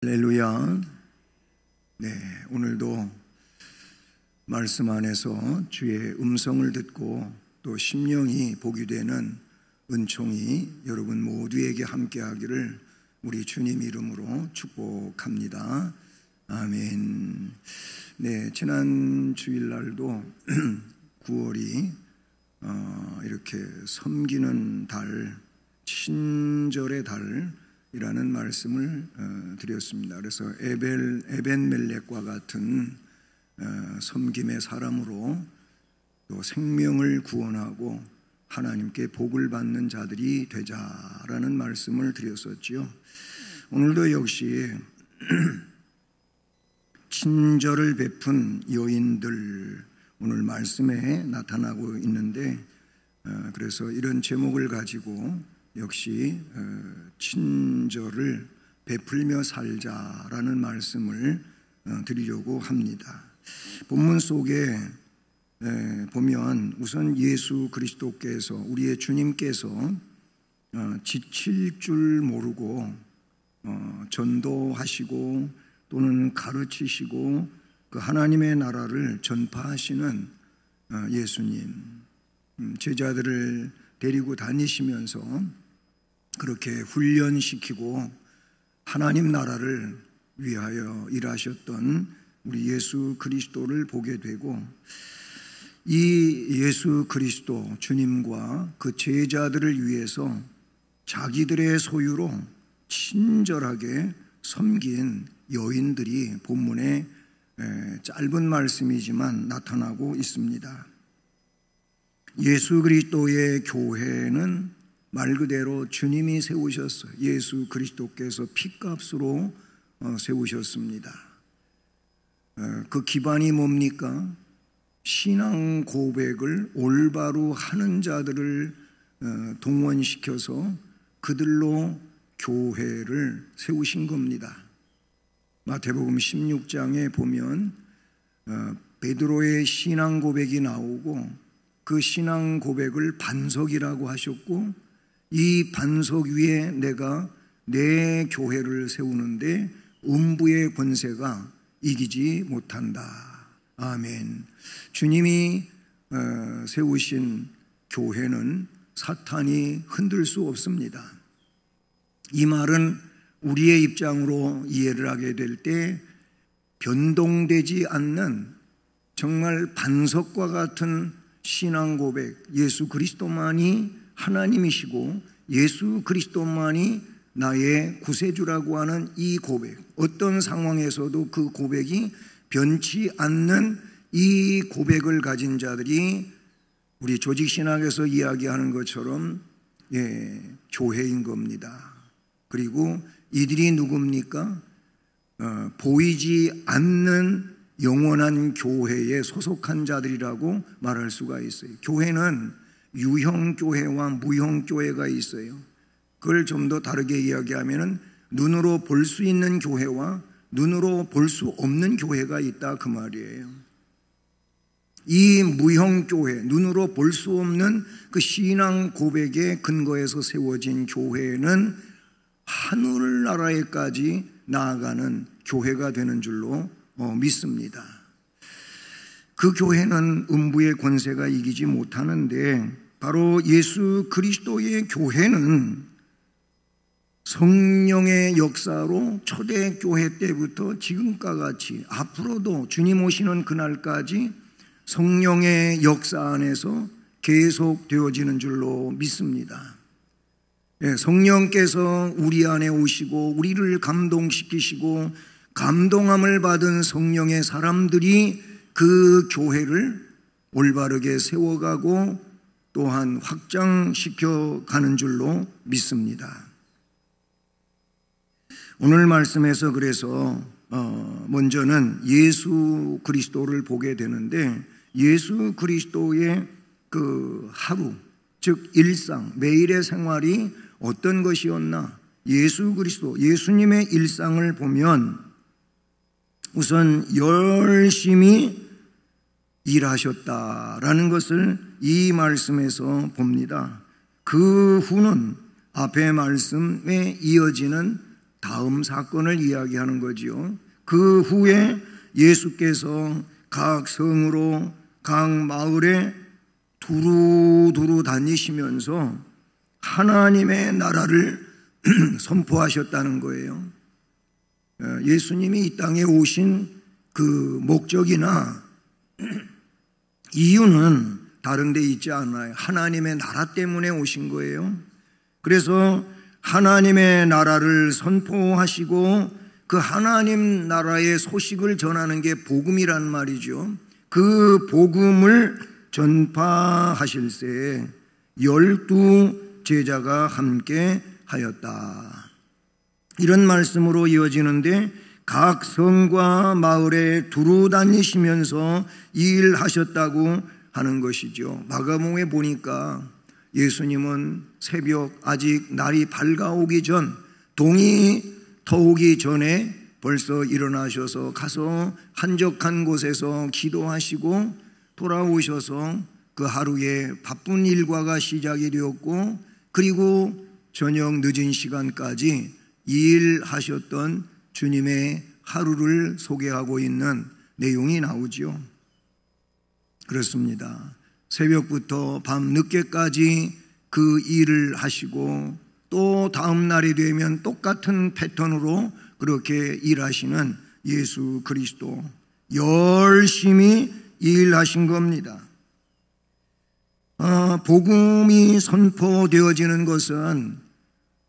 할렐루야. 오늘도 말씀 안에서 주의 음성을 듣고 또 심령이 복이 되는 은총이 여러분 모두에게 함께하기를 우리 주님 이름으로 축복합니다. 아멘. 지난 주일날도 9월이 이렇게 섬기는 달, 친절의 달이라는 말씀을 드렸습니다. 그래서 에벤멜렉과 같은 섬김의 사람으로 또 생명을 구원하고 하나님께 복을 받는 자들이 되자라는 말씀을 드렸었지요. 오늘도 역시 친절을 베푼 여인들 오늘 말씀에 나타나고 있는데, 그래서 이런 제목을 가지고 역시 친절을 베풀며 살자라는 말씀을 드리려고 합니다. 본문 속에 보면 우선 예수 그리스도께서, 우리의 주님께서 지칠 줄 모르고 전도하시고 또는 가르치시고 그 하나님의 나라를 전파하시는 예수님, 제자들을 데리고 다니시면서 그렇게 훈련시키고 하나님 나라를 위하여 일하셨던 우리 예수 그리스도를 보게 되고, 이 예수 그리스도 주님과 그 제자들을 위해서 자기들의 소유로 친절하게 섬긴 여인들이 본문에 짧은 말씀이지만 나타나고 있습니다. 예수 그리스도의 교회는 말 그대로 주님이 세우셨어요. 예수 그리스도께서 핏값으로 세우셨습니다. 그 기반이 뭡니까? 신앙 고백을 올바로 하는 자들을 동원시켜서 그들로 교회를 세우신 겁니다. 마태복음 16장에 보면 베드로의 신앙 고백이 나오고 그 신앙 고백을 반석이라고 하셨고, 이 반석 위에 내가 내 교회를 세우는데 음부의 권세가 이기지 못한다. 아멘. 주님이 세우신 교회는 사탄이 흔들 수 없습니다. 이 말은 우리의 입장으로 이해를 하게 될 때 변동되지 않는 정말 반석과 같은 신앙 고백, 예수 그리스도만이 하나님이시고 예수 그리스도만이 나의 구세주라고 하는 이 고백, 어떤 상황에서도 그 고백이 변치 않는 이 고백을 가진 자들이 우리 조직신학에서 이야기하는 것처럼 교회인 겁니다. 그리고 이들이 누굽니까? 보이지 않는 영원한 교회에 소속한 자들이라고 말할 수가 있어요. 교회는 유형교회와 무형교회가 있어요. 그걸 좀 더 다르게 이야기하면 눈으로 볼 수 있는 교회와 눈으로 볼 수 없는 교회가 있다, 그 말이에요. 이 무형교회, 눈으로 볼 수 없는 그 신앙 고백의 근거에서 세워진 교회는 하늘나라에까지 나아가는 교회가 되는 줄로 믿습니다. 그 교회는 음부의 권세가 이기지 못하는데, 바로 예수 그리스도의 교회는 성령의 역사로 초대교회 때부터 지금과 같이 앞으로도 주님 오시는 그날까지 성령의 역사 안에서 계속 되어지는 줄로 믿습니다. 성령께서 우리 안에 오시고 우리를 감동시키시고 감동함을 받은 성령의 사람들이 그 교회를 올바르게 세워가고 또한 확장시켜 가는 줄로 믿습니다. 오늘 말씀에서 그래서 먼저는 예수 그리스도를 보게 되는데, 예수 그리스도의 그 하루, 즉 일상, 매일의 생활이 어떤 것이었나? 예수 그리스도, 예수님의 일상을 보면 우선 열심히 일하셨다라는 것을 이 말씀에서 봅니다. 그 후는 앞의 말씀에 이어지는 다음 사건을 이야기하는 거지요. 그 후에 예수께서 각 성으로 각 마을에 두루두루 다니시면서 하나님의 나라를 선포하셨다는 거예요. 예수님이 이 땅에 오신 그 목적이나 이유는 다른 데 있지 않아요. 하나님의 나라 때문에 오신 거예요. 그래서 하나님의 나라를 선포하시고 그 하나님 나라의 소식을 전하는 게 복음이란 말이죠. 그 복음을 전파하실새 12 제자가 함께 하였다. 이런 말씀으로 이어지는데 각 성과 마을에 두루 다니시면서 일하셨다고 하는 것이죠. 마가복음에 보니까 예수님은 새벽 아직 날이 밝아오기 전, 동이 터오기 전에 벌써 일어나셔서 가서 한적한 곳에서 기도하시고 돌아오셔서 그 하루의 바쁜 일과가 시작이 되었고, 그리고 저녁 늦은 시간까지 일하셨던 주님의 하루를 소개하고 있는 내용이 나오죠. 그렇습니다. 새벽부터 밤 늦게까지 그 일을 하시고 또 다음 날이 되면 똑같은 패턴으로 그렇게 일하시는 예수 그리스도, 열심히 일하신 겁니다. 복음이 선포되어지는 것은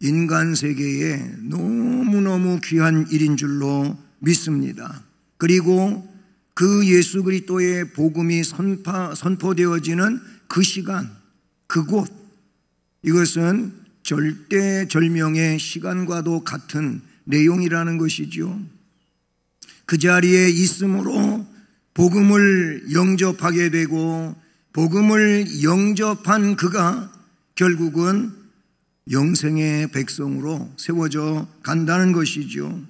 인간 세계에 너무너무 귀한 일인 줄로 믿습니다. 그리고 그 예수 그리스도의 복음이 선포되어지는 그 시간, 그곳, 이것은 절대절명의 시간과도 같은 내용이라는 것이죠. 그 자리에 있음으로 복음을 영접하게 되고 복음을 영접한 그가 결국은 영생의 백성으로 세워져 간다는 것이죠.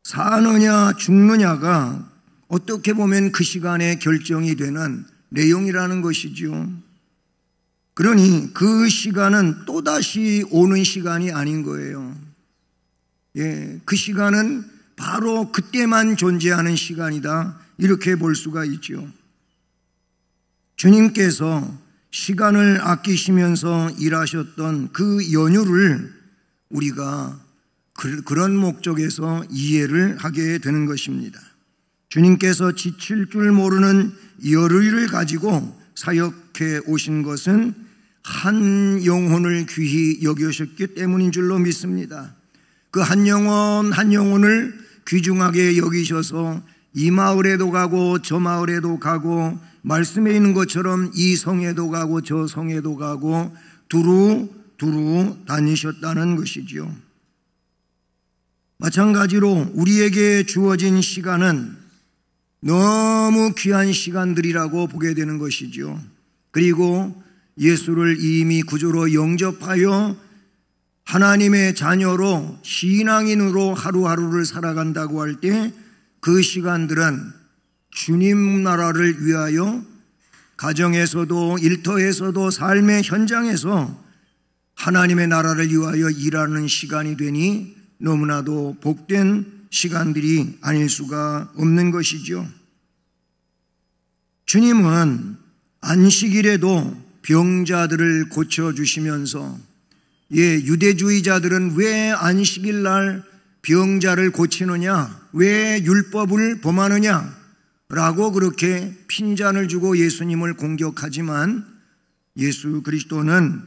사느냐 죽느냐가 어떻게 보면 그 시간에 결정이 되는 내용이라는 것이죠. 그러니 그 시간은 또다시 오는 시간이 아닌 거예요. 그 시간은 바로 그때만 존재하는 시간이다, 이렇게 볼 수가 있죠. 주님께서 시간을 아끼시면서 일하셨던 그 연유를 우리가 그런 목적에서 이해를 하게 되는 것입니다. 주님께서 지칠 줄 모르는 열의를 가지고 사역해 오신 것은 한 영혼을 귀히 여기셨기 때문인 줄로 믿습니다. 그 한 영혼 한 영혼을 귀중하게 여기셔서 이 마을에도 가고 저 마을에도 가고 말씀에 있는 것처럼 이 성에도 가고 저 성에도 가고 두루 다니셨다는 것이죠. 마찬가지로 우리에게 주어진 시간은 너무 귀한 시간들이라고 보게 되는 것이죠. 그리고 예수를 이미 구주로 영접하여 하나님의 자녀로 신앙인으로 하루하루를 살아간다고 할 때 그 시간들은 주님 나라를 위하여 가정에서도 일터에서도 삶의 현장에서 하나님의 나라를 위하여 일하는 시간이 되니 너무나도 복된 시간들이 아닐 수가 없는 것이죠. 주님은 안식일에도 병자들을 고쳐주시면서 유대주의자들은 왜 안식일 날 병자를 고치느냐, 왜 율법을 범하느냐 라고 그렇게 핀잔을 주고 예수님을 공격하지만 예수 그리스도는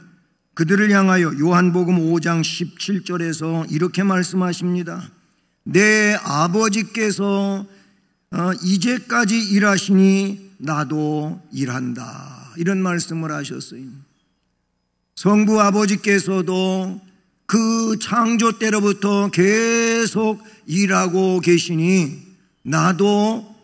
그들을 향하여 요한복음 5장 17절에서 이렇게 말씀하십니다. 내 아버지께서 이제까지 일하시니 나도 일한다, 이런 말씀을 하셨어요. 성부 아버지께서도 그 창조 때로부터 계속 일하고 계시니 나도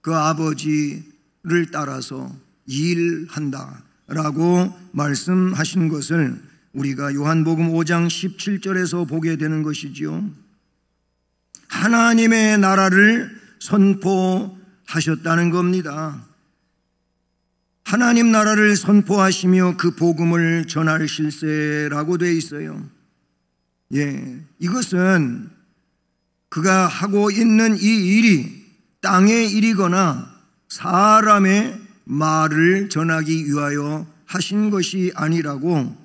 그 아버지를 따라서 일한다 라고 말씀하신 것을 우리가 요한복음 5장 17절에서 보게 되는 것이죠. 하나님의 나라를 선포하셨다는 겁니다. 하나님 나라를 선포하시며 그 복음을 전하실세라고 되어 있어요. 이것은 그가 하고 있는 이 일이 땅의 일이거나 사람의 말을 전하기 위하여 하신 것이 아니라고,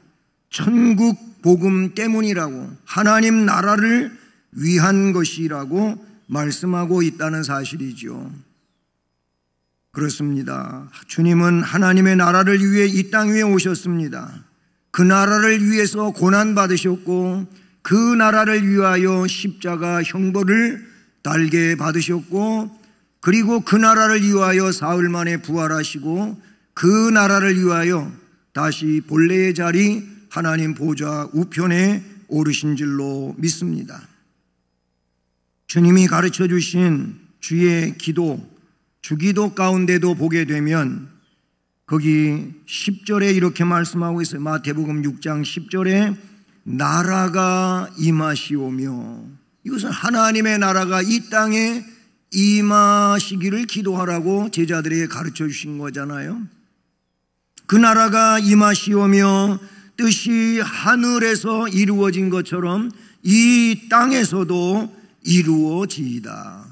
천국 복음 때문이라고, 하나님 나라를 위한 것이라고 말씀하고 있다는 사실이죠. 그렇습니다. 주님은 하나님의 나라를 위해 이 땅 위에 오셨습니다. 그 나라를 위해서 고난받으셨고, 그 나라를 위하여 십자가 형벌을 달게 받으셨고, 그리고 그 나라를 위하여 사흘 만에 부활하시고, 그 나라를 위하여 다시 본래의 자리 하나님 보좌 우편에 오르신 줄로 믿습니다. 주님이 가르쳐 주신 주의 기도, 주기도 가운데도 보게 되면 거기 10절에 이렇게 말씀하고 있어요. 마태복음 6장 10절에 나라가 임하시오며, 이것은 하나님의 나라가 이 땅에 임하시기를 기도하라고 제자들에게 가르쳐 주신 거잖아요. 그 나라가 임하시오며 뜻이 하늘에서 이루어진 것처럼 이 땅에서도 이루어지이다.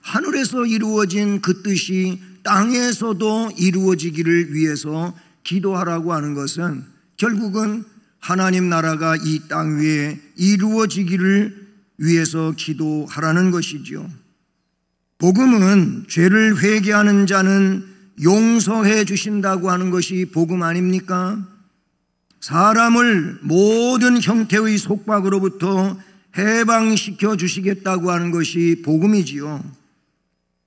하늘에서 이루어진 그 뜻이 땅에서도 이루어지기를 위해서 기도하라고 하는 것은 결국은 하나님 나라가 이 땅 위에 이루어지기를 위해서 기도하라는 것이죠. 복음은 죄를 회개하는 자는 용서해 주신다고 하는 것이 복음 아닙니까? 사람을 모든 형태의 속박으로부터 해방시켜 주시겠다고 하는 것이 복음이지요.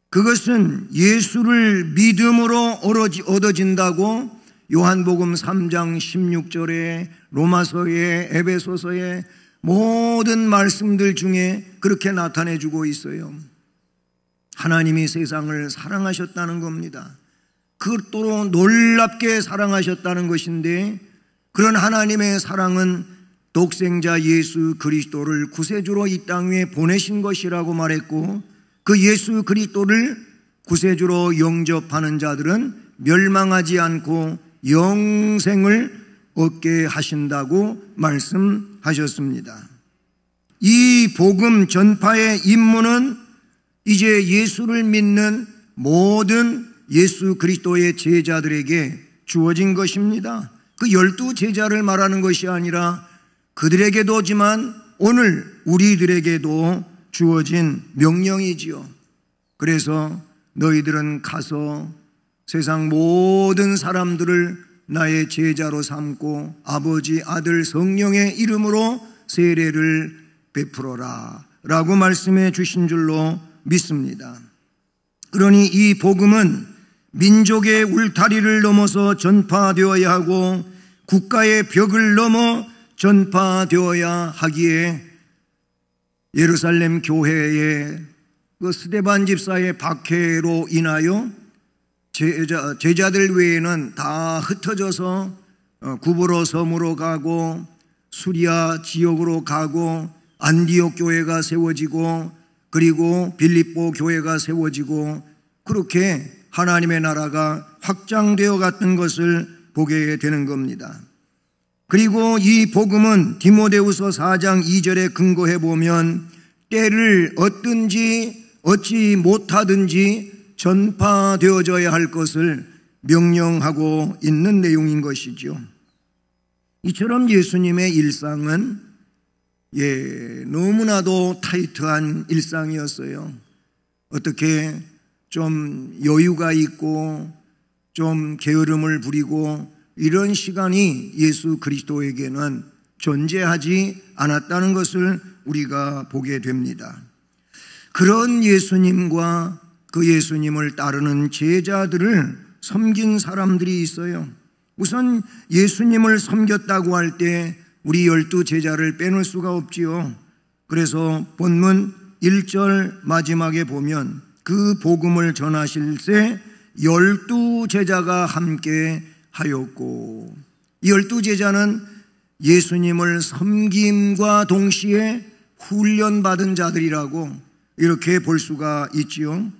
그것은 예수를 믿음으로 얻어진다고 요한복음 3장 16절에 로마서에 에베소서에 모든 말씀들 중에 그렇게 나타내 주고 있어요. 하나님이 세상을 사랑하셨다는 겁니다. 그것도 놀랍게 사랑하셨다는 것인데, 그런 하나님의 사랑은 독생자 예수 그리스도를 구세주로 이 땅 위에 보내신 것이라고 말했고, 그 예수 그리스도를 구세주로 영접하는 자들은 멸망하지 않고 영생을 얻게 하신다고 말씀하셨습니다. 이 복음 전파의 임무는 이제 예수를 믿는 모든 예수 그리스도의 제자들에게 주어진 것입니다. 그 12제자를 말하는 것이 아니라 그들에게도지만 오늘 우리들에게도 주어진 명령이지요. 그래서 너희들은 가서 세상 모든 사람들을 나의 제자로 삼고 아버지, 아들, 성령의 이름으로 세례를 베풀어라 라고 말씀해 주신 줄로 믿습니다. 그러니 이 복음은 민족의 울타리를 넘어서 전파되어야 하고 국가의 벽을 넘어 전파되어야 하기에 예루살렘 교회의 그 스데반 집사의 박해로 인하여 제자들 외에는 다 흩어져서 구브로 섬으로 가고 수리아 지역으로 가고 안디옥 교회가 세워지고 그리고 빌립보 교회가 세워지고 그렇게 하나님의 나라가 확장되어 갔던 것을 보게 되는 겁니다. 그리고 이 복음은 디모데후서 4장 2절에 근거해 보면 때를 얻지 못하든지 전파되어져야 할 것을 명령하고 있는 내용인 것이죠. 이처럼 예수님의 일상은 너무나도 타이트한 일상이었어요. 어떻게 좀 여유가 있고 좀 게으름을 부리고 이런 시간이 예수 그리스도에게는 존재하지 않았다는 것을 우리가 보게 됩니다. 그런 예수님과 그 예수님을 따르는 제자들을 섬긴 사람들이 있어요. 우선 예수님을 섬겼다고 할 때 우리 12제자를 빼놓을 수가 없지요. 그래서 본문 1절 마지막에 보면 그 복음을 전하실 때 12제자가 함께 하였고, 이 12제자는 예수님을 섬김과 동시에 훈련받은 자들이라고 이렇게 볼 수가 있지요.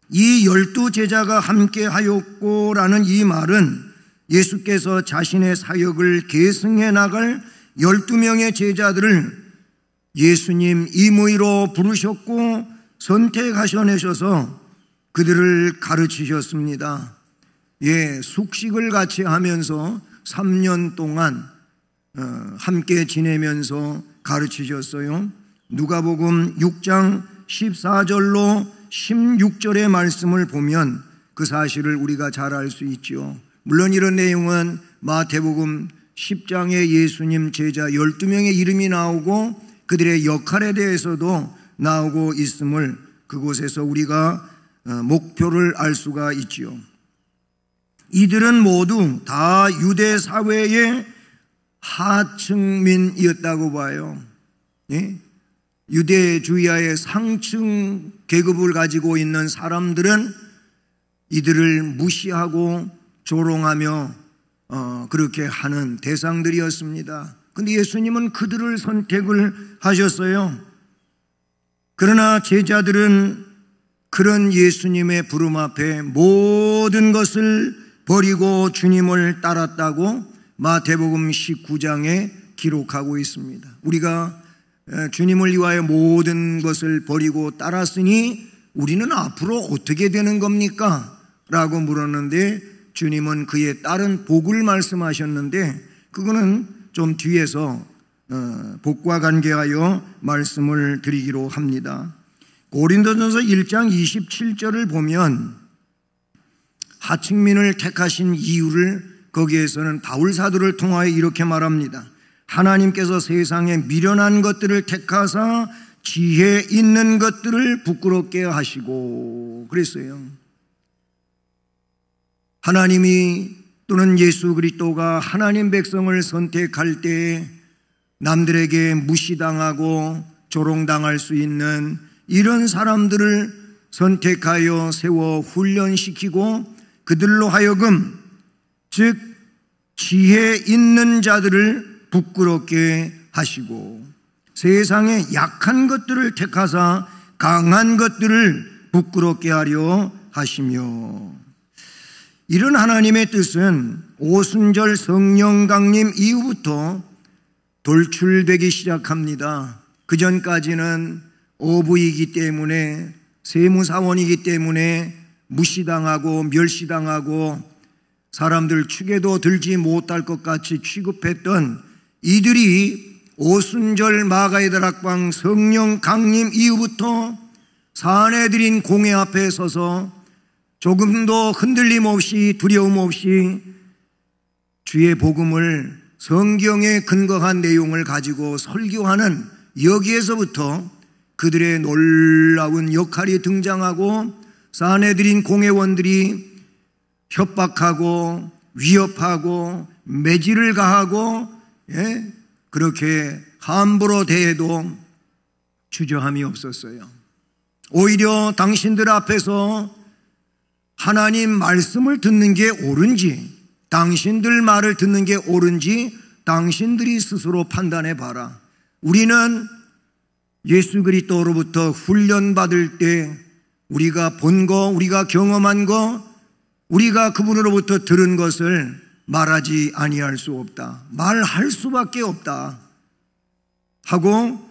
이 12제자가 함께 하였고 라는 이 말은 예수께서 자신의 사역을 계승해 나갈 12명의 제자들을 예수님 임의로 부르셨고 선택하셔내셔서 그들을 가르치셨습니다. 숙식을 같이 하면서 3년 동안 함께 지내면서 가르치셨어요. 누가복음 6장 14절로 16절의 말씀을 보면 그 사실을 우리가 잘 알 수 있죠. 물론 이런 내용은 마태복음 10장에 예수님 제자 12명의 이름이 나오고 그들의 역할에 대해서도 나오고 있음을 그곳에서 우리가 목표를 알 수가 있죠. 이들은 모두 다 유대 사회의 하층민이었다고 봐요. 유대주의하의 상층 계급을 가지고 있는 사람들은 이들을 무시하고 조롱하며 그렇게 하는 대상들이었습니다. 그런데 예수님은 그들을 선택을 하셨어요. 그러나 제자들은 그런 예수님의 부름 앞에 모든 것을 버리고 주님을 따랐다고 마태복음 19장에 기록하고 있습니다. 우리가 주님을 위하여 모든 것을 버리고 따랐으니 우리는 앞으로 어떻게 되는 겁니까? 라고 물었는데 주님은 그에 따른 복을 말씀하셨는데 그거는 좀 뒤에서 복과 관계하여 말씀을 드리기로 합니다. 고린도전서 1장 27절을 보면 하층민을 택하신 이유를 거기에서는 바울 사도를 통하여 이렇게 말합니다. 하나님께서 세상에 미련한 것들을 택하사 지혜 있는 것들을 부끄럽게 하시고 그랬어요. 하나님이 또는 예수 그리스도가 하나님 백성을 선택할 때 남들에게 무시당하고 조롱당할 수 있는 이런 사람들을 선택하여 세워 훈련시키고 그들로 하여금 즉 지혜 있는 자들을 부끄럽게 하시고 세상에 약한 것들을 택하사 강한 것들을 부끄럽게 하려 하시며 이런 하나님의 뜻은 오순절 성령 강림 이후부터 돌출되기 시작합니다. 그 전까지는 어부이기 때문에 세무사원이기 때문에 무시당하고 멸시당하고 사람들 축에도 들지 못할 것 같이 취급했던 이들이 오순절 마가의 다락방 성령 강림 이후부터 사내들인 공회 앞에 서서 조금도 흔들림 없이 두려움 없이 주의 복음을 성경에 근거한 내용을 가지고 설교하는 여기에서부터 그들의 놀라운 역할이 등장하고 사내들인 공회원들이 협박하고 위협하고 매질을 가하고 그렇게 함부로 대해도 주저함이 없었어요. 오히려 당신들 앞에서 하나님 말씀을 듣는 게 옳은지 당신들 말을 듣는 게 옳은지 당신들이 스스로 판단해 봐라. 우리는 예수 그리스도로부터 훈련받을 때 우리가 본 거, 우리가 경험한 거, 우리가 그분으로부터 들은 것을 말하지 아니할 수 없다. 말할 수밖에 없다. 하고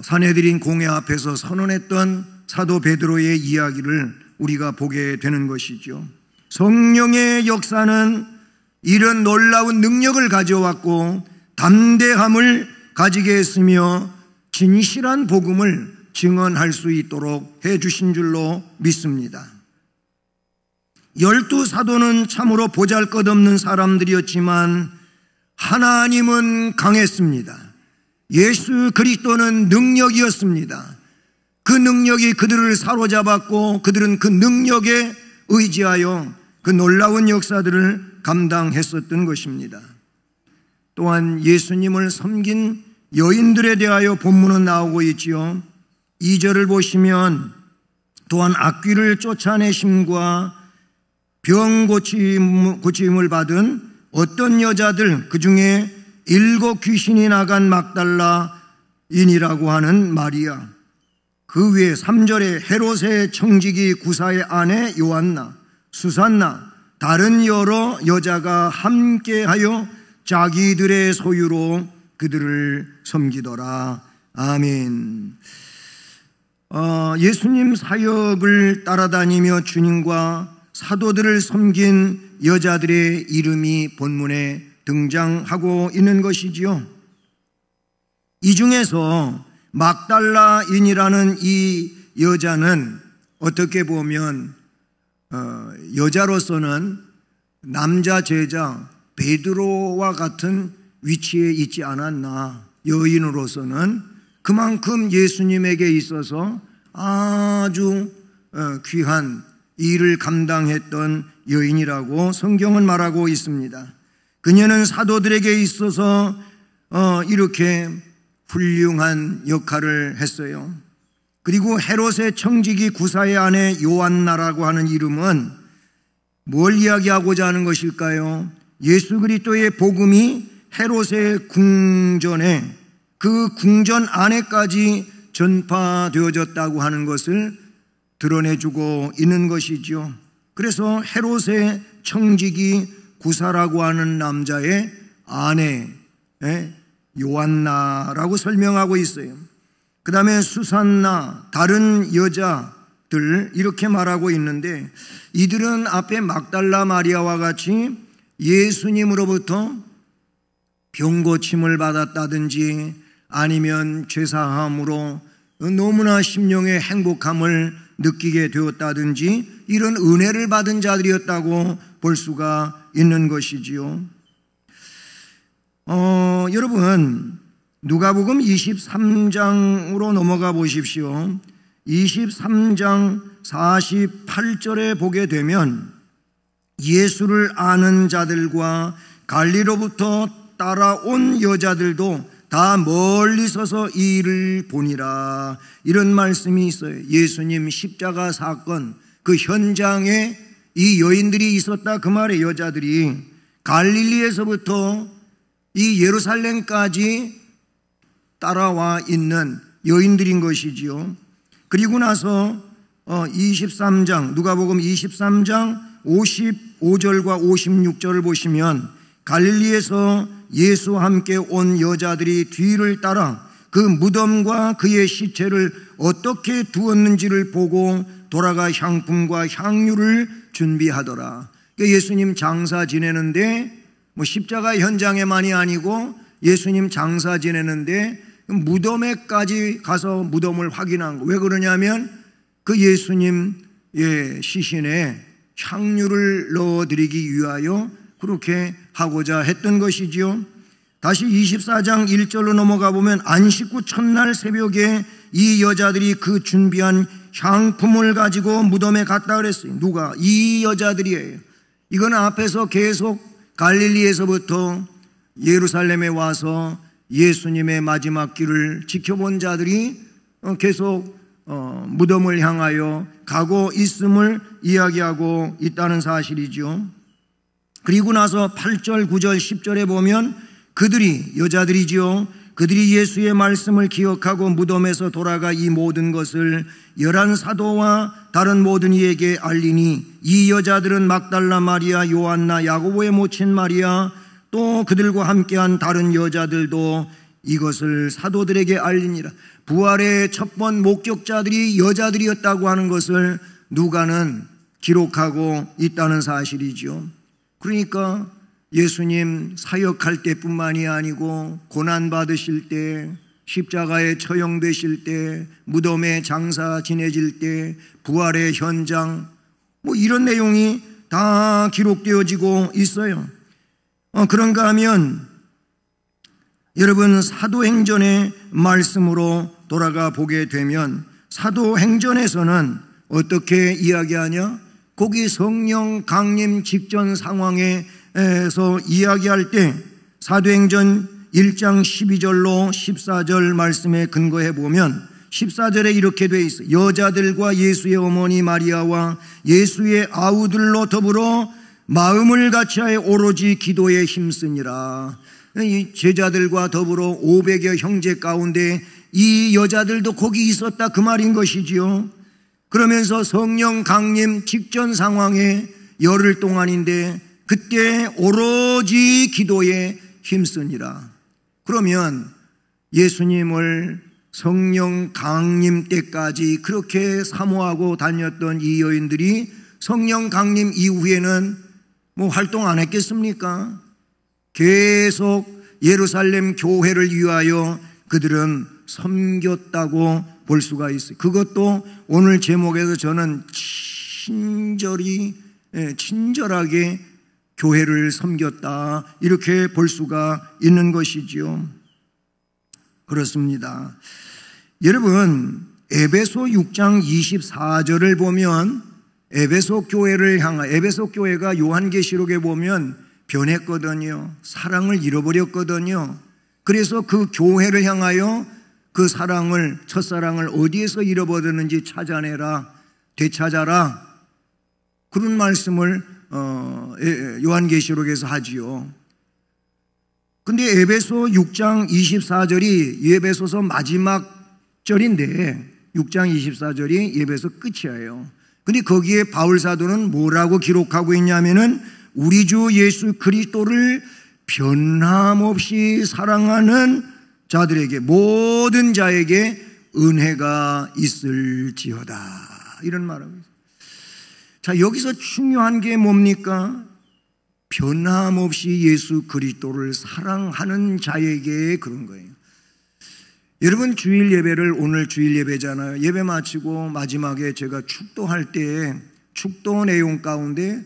사내들인 공회 앞에서 선언했던 사도 베드로의 이야기를 우리가 보게 되는 것이죠. 성령의 역사는 이런 놀라운 능력을 가져왔고 담대함을 가지게 했으며 진실한 복음을 증언할 수 있도록 해주신 줄로 믿습니다. 12 사도는 참으로 보잘것없는 사람들이었지만 하나님은 강했습니다. 예수 그리스도는 능력이었습니다. 그 능력이 그들을 사로잡았고 그들은 그 능력에 의지하여 그 놀라운 역사들을 감당했었던 것입니다. 또한 예수님을 섬긴 여인들에 대하여 본문은 나오고 있지요. 2절을 보시면 또한 악귀를 쫓아내심과 병 고침을 받은 어떤 여자들 그 중에 7 귀신이 나간 막달라인이라고 하는 마리아, 그 위에 3절에 헤롯의 청지기 구사의 아내 요한나, 수산나, 다른 여러 여자가 함께하여 자기들의 소유로 그들을 섬기더라. 아멘. 예수님 사역을 따라다니며 주님과 사도들을 섬긴 여자들의 이름이 본문에 등장하고 있는 것이지요. 이 중에서 막달라인이라는 이 여자는 어떻게 보면 여자로서는 남자 제자 베드로와 같은 위치에 있지 않았나. 여인으로서는 그만큼 예수님에게 있어서 아주 귀한 일을 감당했던 여인이라고 성경은 말하고 있습니다. 그녀는 사도들에게 있어서 이렇게 훌륭한 역할을 했어요. 그리고 헤롯의 청지기 구사의 아내 요한나라고 하는 이름은 뭘 이야기하고자 하는 것일까요? 예수 그리스도의 복음이 헤롯의 궁전에, 그 궁전 안에까지 전파되어졌다고 하는 것을 드러내주고 있는 것이죠. 그래서 헤롯의 청지기 구사라고 하는 남자의 아내 요한나라고 설명하고 있어요. 그 다음에 수산나, 다른 여자들 이렇게 말하고 있는데, 이들은 앞에 막달라 마리아와 같이 예수님으로부터 병고침을 받았다든지 아니면 죄사함으로 너무나 심령의 행복함을 느끼게 되었다든지 이런 은혜를 받은 자들이었다고 볼 수가 있는 것이지요. 여러분, 누가복음 23장으로 넘어가 보십시오. 23장 48절에 보게 되면 예수를 아는 자들과 갈리로부터 따라온 여자들도 다 멀리 서서 이 일을 보니라, 이런 말씀이 있어요. 예수님 십자가 사건 그 현장에 이 여인들이 있었다 그 말에 여자들이 갈릴리에서부터 이 예루살렘까지 따라와 있는 여인들인 것이지요. 그리고 나서 23장 누가복음 23장 55절과 56절을 보시면 갈릴리에서 예수와 함께 온 여자들이 뒤를 따라 그 무덤과 그의 시체를 어떻게 두었는지를 보고 돌아가 향품과 향유를 준비하더라. 그러니까 예수님 장사 지내는데 십자가 현장에만이 아니고 예수님 장사 지내는데 무덤에까지 가서 무덤을 확인한 거. 왜 그러냐면 그 예수님의 시신에 향유를 넣어드리기 위하여 그렇게 하고자 했던 것이지요. 다시 24장 1절로 넘어가 보면 안식 후 첫날 새벽에 이 여자들이 그 준비한 향품을 가지고 무덤에 갔다 그랬어요. 누가? 이 여자들이에요. 이건 앞에서 계속 갈릴리에서부터 예루살렘에 와서 예수님의 마지막 길을 지켜본 자들이 계속 무덤을 향하여 가고 있음을 이야기하고 있다는 사실이죠. 그리고 나서 8절, 9절, 10절에 보면 그들이, 여자들이지요, 그들이 예수의 말씀을 기억하고 무덤에서 돌아가 이 모든 것을 11 사도와 다른 모든 이에게 알리니 이 여자들은 막달라 마리아, 요한나, 야고보의 모친 마리아, 또 그들과 함께한 다른 여자들도 이것을 사도들에게 알리니라. 부활의 첫 번 목격자들이 여자들이었다고 하는 것을 누가는 기록하고 있다는 사실이죠. 그러니까 예수님 사역할 때뿐만이 아니고 고난받으실 때, 십자가에 처형되실 때, 무덤에 장사 지내질 때, 부활의 현장, 이런 내용이 다 기록되어지고 있어요. 그런가 하면 여러분 사도행전의 말씀으로 돌아가 보게 되면 사도행전에서는 어떻게 이야기하냐? 거기 성령 강림 직전 상황에서 이야기할 때 사도행전 1장 12절로 14절 말씀에 근거해 보면 14절에 이렇게 돼 있어요. 여자들과 예수의 어머니 마리아와 예수의 아우들로 더불어 마음을 같이하여 오로지 기도에 힘쓰니라. 이 제자들과 더불어 500여 형제 가운데 이 여자들도 거기 있었다 그 말인 것이지요. 그러면서 성령 강림 직전 상황에 열흘 동안인데 그때 오로지 기도에 힘쓰니라. 그러면 예수님을 성령 강림 때까지 그렇게 사모하고 다녔던 이 여인들이 성령 강림 이후에는 뭐 활동 안 했겠습니까? 계속 예루살렘 교회를 위하여 그들은 섬겼다고 볼 수가 있어요. 그것도 오늘 제목에서 저는 친절하게 교회를 섬겼다 이렇게 볼 수가 있는 것이지요. 그렇습니다. 여러분, 에베소 6장 24절을 보면 에베소 교회가 요한계시록에 보면 변했거든요. 사랑을 잃어버렸거든요. 그래서 그 교회를 향하여 그 사랑을, 첫사랑을 어디에서 잃어버렸는지 찾아내라, 되찾아라, 그런 말씀을 요한계시록에서 하지요. 근데 에베소 6장 24절이 에베소서 마지막 절인데 6장 24절이 에베소 끝이에요. 근데 거기에 바울 사도는 뭐라고 기록하고 있냐면은 우리 주 예수 그리스도를 변함없이 사랑하는 자들에게, 모든 자에게 은혜가 있을지어다, 이런 말하고 있어요. 자, 여기서 중요한 게 뭡니까? 변함없이 예수 그리스도를 사랑하는 자에게 그런 거예요. 여러분, 주일 예배를, 오늘 주일 예배잖아요. 예배 마치고 마지막에 제가 축도할 때 축도 내용 가운데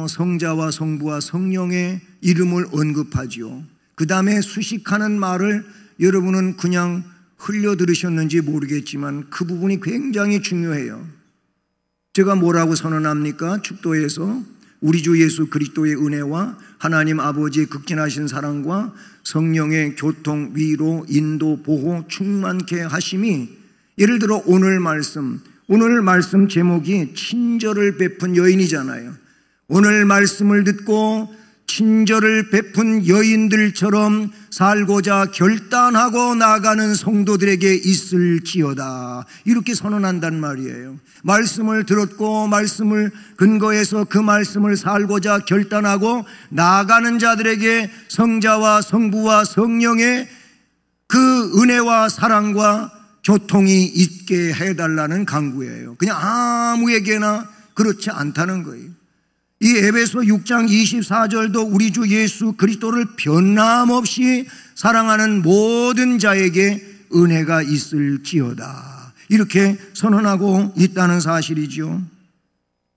성자와 성부와 성령의 이름을 언급하지요. 그 다음에 수식하는 말을 여러분은 그냥 흘려 들으셨는지 모르겠지만 그 부분이 굉장히 중요해요. 제가 뭐라고 선언합니까? 축도에서 우리 주 예수 그리스도의 은혜와 하나님 아버지의 극진하신 사랑과 성령의 교통, 위로, 인도, 보호 충만케 하심이, 예를 들어 오늘 말씀 제목이 친절을 베푼 여인이잖아요. 오늘 말씀을 듣고 친절을 베푼 여인들처럼 살고자 결단하고 나가는 성도들에게 있을지어다, 이렇게 선언한단 말이에요. 말씀을 들었고 말씀을 근거해서 그 말씀을 살고자 결단하고 나아가는 자들에게 성자와 성부와 성령의 그 은혜와 사랑과 교통이 있게 해달라는 간구예요. 그냥 아무에게나 그렇지 않다는 거예요. 이 에베소 6장 24절도 우리 주 예수 그리스도를 변함없이 사랑하는 모든 자에게 은혜가 있을지어다, 이렇게 선언하고 있다는 사실이죠.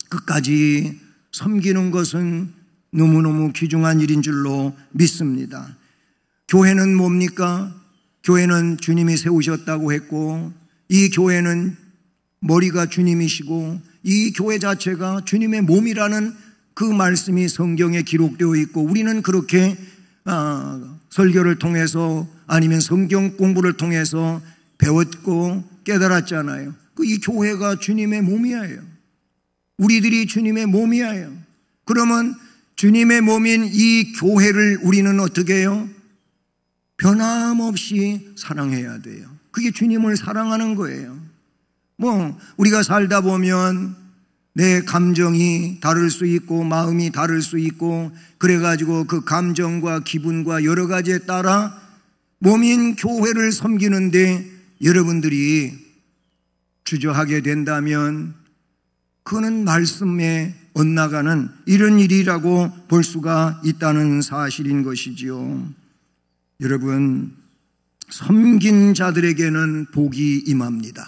끝까지 섬기는 것은 너무너무 귀중한 일인 줄로 믿습니다. 교회는 뭡니까? 교회는 주님이 세우셨다고 했고, 이 교회는 머리가 주님이시고 이 교회 자체가 주님의 몸이라는 그 말씀이 성경에 기록되어 있고, 우리는 그렇게 설교를 통해서 아니면 성경 공부를 통해서 배웠고 깨달았잖아요. 이 교회가 주님의 몸이에요. 우리들이 주님의 몸이에요. 그러면 주님의 몸인 이 교회를 우리는 어떻게 해요? 변함없이 사랑해야 돼요. 그게 주님을 사랑하는 거예요. 우리가 살다 보면 내 감정이 다를 수 있고 마음이 다를 수 있고, 그래가지고 그 감정과 기분과 여러 가지에 따라 몸인 교회를 섬기는데 여러분들이 주저하게 된다면 그거는 말씀에 엇나가는 이런 일이라고 볼 수가 있다는 사실인 것이지요. 여러분, 섬긴 자들에게는 복이 임합니다.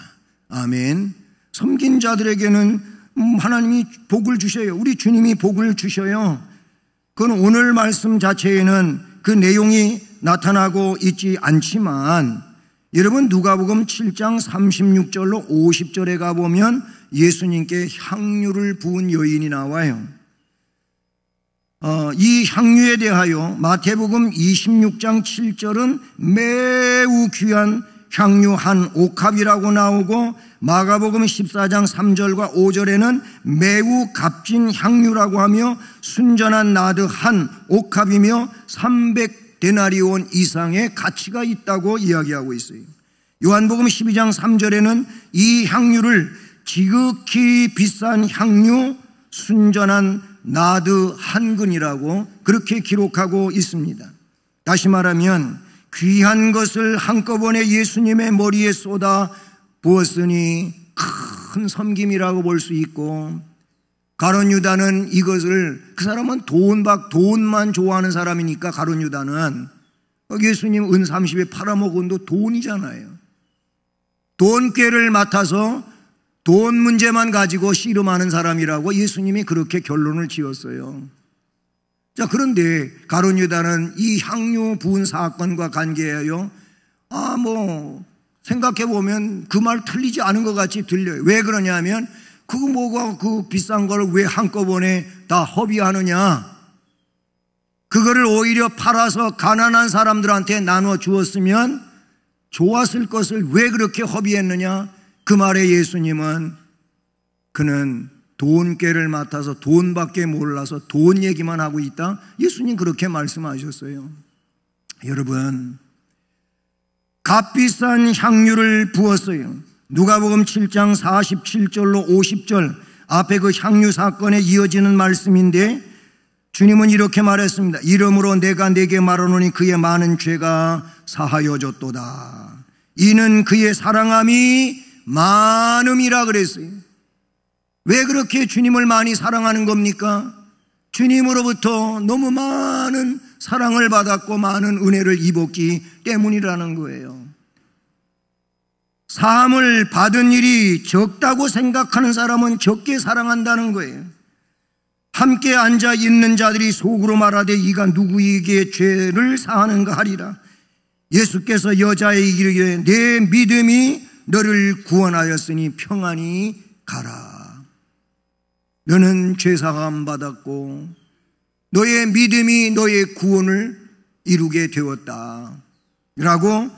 아멘. 섬긴 자들에게는 하나님이 복을 주셔요. 우리 주님이 복을 주셔요. 그건 오늘 말씀 자체에는 그 내용이 나타나고 있지 않지만, 여러분 누가복음 7장 36절로 50절에 가보면 예수님께 향유를 부은 여인이 나와요. 이 향유에 대하여 마태복음 26장 7절은 매우 귀한 향유 한 옥합이라고 나오고, 마가복음 14장 3절과 5절에는 매우 값진 향유라고 하며 순전한 나드 한 옥합이며 300데나리온 이상의 가치가 있다고 이야기하고 있어요. 요한복음 12장 3절에는 이 향유를 지극히 비싼 향유, 순전한 나드 한 근이라고 그렇게 기록하고 있습니다. 다시 말하면 귀한 것을 한꺼번에 예수님의 머리에 쏟아 부었으니 큰 섬김이라고 볼 수 있고, 가룟 유다는 이것을, 그 사람은 돈만 좋아하는 사람이니까, 가룟 유다는 예수님 은 30에 팔아먹은 도 돈이잖아요. 돈꾀를 맡아서 돈 문제만 가지고 씨름하는 사람이라고 예수님이 그렇게 결론을 지었어요. 자, 그런데 가룟 유다는 이 향유 부은 사건과 관계하여 생각해보면 그 말 틀리지 않은 것 같이 들려요. 왜 그러냐면 그거 뭐가 그 비싼 걸 왜 한꺼번에 다 허비하느냐, 그거를 오히려 팔아서 가난한 사람들한테 나눠 주었으면 좋았을 것을 왜 그렇게 허비했느냐. 그 말에 예수님은 그는 돈꾀를 맡아서 돈밖에 몰라서 돈 얘기만 하고 있다, 예수님 그렇게 말씀하셨어요. 여러분, 값비싼 향유를 부었어요. 누가복음 7장 47절로 50절 앞에 그 향유 사건에 이어지는 말씀인데, 주님은 이렇게 말했습니다. 이러므로 내가 네게 말하노니 그의 많은 죄가 사하여졌도다. 이는 그의 사랑함이 많음이라 그랬어요. 왜 그렇게 주님을 많이 사랑하는 겁니까? 주님으로부터 너무 많은 사랑을 받았고 많은 은혜를 입었기 때문이라는 거예요. 사함을 받은 일이 적다고 생각하는 사람은 적게 사랑한다는 거예요. 함께 앉아 있는 자들이 속으로 말하되 이가 누구에게 죄를 사하는가 하리라. 예수께서 여자에게 이르기를 내 믿음이 너를 구원하였으니 평안히 가라. 너는 죄사함 받았고 너의 믿음이 너의 구원을 이루게 되었다 라고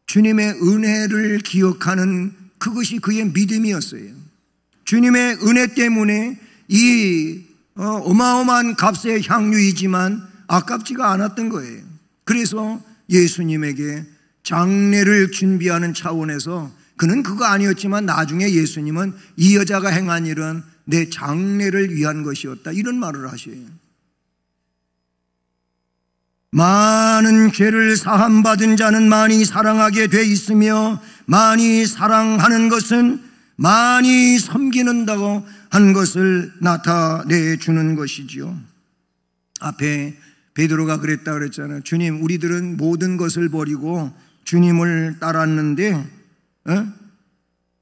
주님의 은혜를 기억하는, 그것이 그의 믿음이었어요. 주님의 은혜 때문에 이 어마어마한 값의 향유이지만 아깝지가 않았던 거예요. 그래서 예수님에게 장례를 준비하는 차원에서, 그는 그거 아니었지만 나중에 예수님은 이 여자가 행한 일은 내 장례를 위한 것이었다, 이런 말을 하셔요. 많은 죄를 사함받은 자는 많이 사랑하게 돼 있으며, 많이 사랑하는 것은 많이 섬기는다고 한 것을 나타내 주는 것이지요. 앞에 베드로가 그랬다 그랬잖아요. 주님, 우리들은 모든 것을 버리고 주님을 따랐는데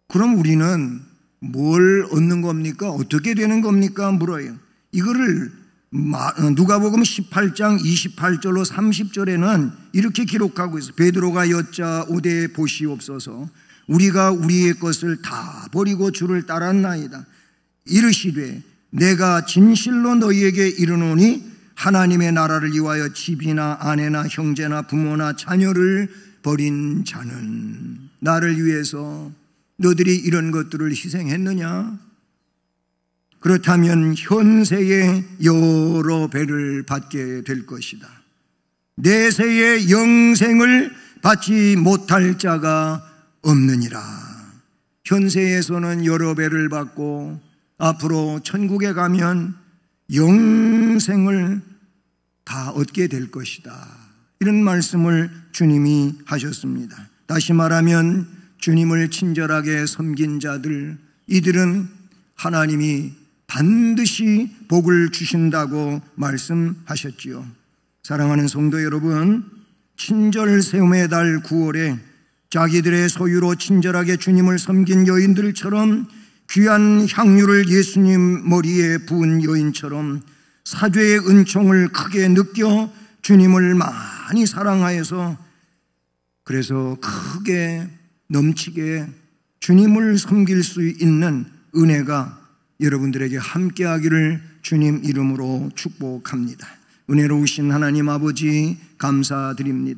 그럼 우리는 뭘 얻는 겁니까? 어떻게 되는 겁니까? 물어요. 이거를 누가복음 18장 28절로 30절에는 이렇게 기록하고 있어요. 베드로가 여짜오되 보시옵소서. 우리가 우리의 것을 다 버리고 주를 따랐나이다. 이르시되 내가 진실로 너희에게 이르노니 하나님의 나라를 위하여 집이나 아내나 형제나 부모나 자녀를 버린 자는 나를 위해서 너들이 이런 것들을 희생했느냐? 그렇다면 현세에 여러 배를 받게 될 것이다. 내세의 영생을 받지 못할 자가 없느니라. 현세에서는 여러 배를 받고 앞으로 천국에 가면 영생을 다 얻게 될 것이다, 이런 말씀을 주님이 하셨습니다. 다시 말하면 주님을 친절하게 섬긴 자들, 이들은 하나님이 반드시 복을 주신다고 말씀하셨지요. 사랑하는 성도 여러분, 친절 세움의 달 9월에 자기들의 소유로 친절하게 주님을 섬긴 여인들처럼, 귀한 향유를 예수님 머리에 부은 여인처럼 사죄의 은총을 크게 느껴 주님을 많이 사랑하여서, 그래서 크게 넘치게 주님을 섬길 수 있는 은혜가 여러분들에게 함께하기를 주님 이름으로 축복합니다. 은혜로우신 하나님 아버지 감사드립니다.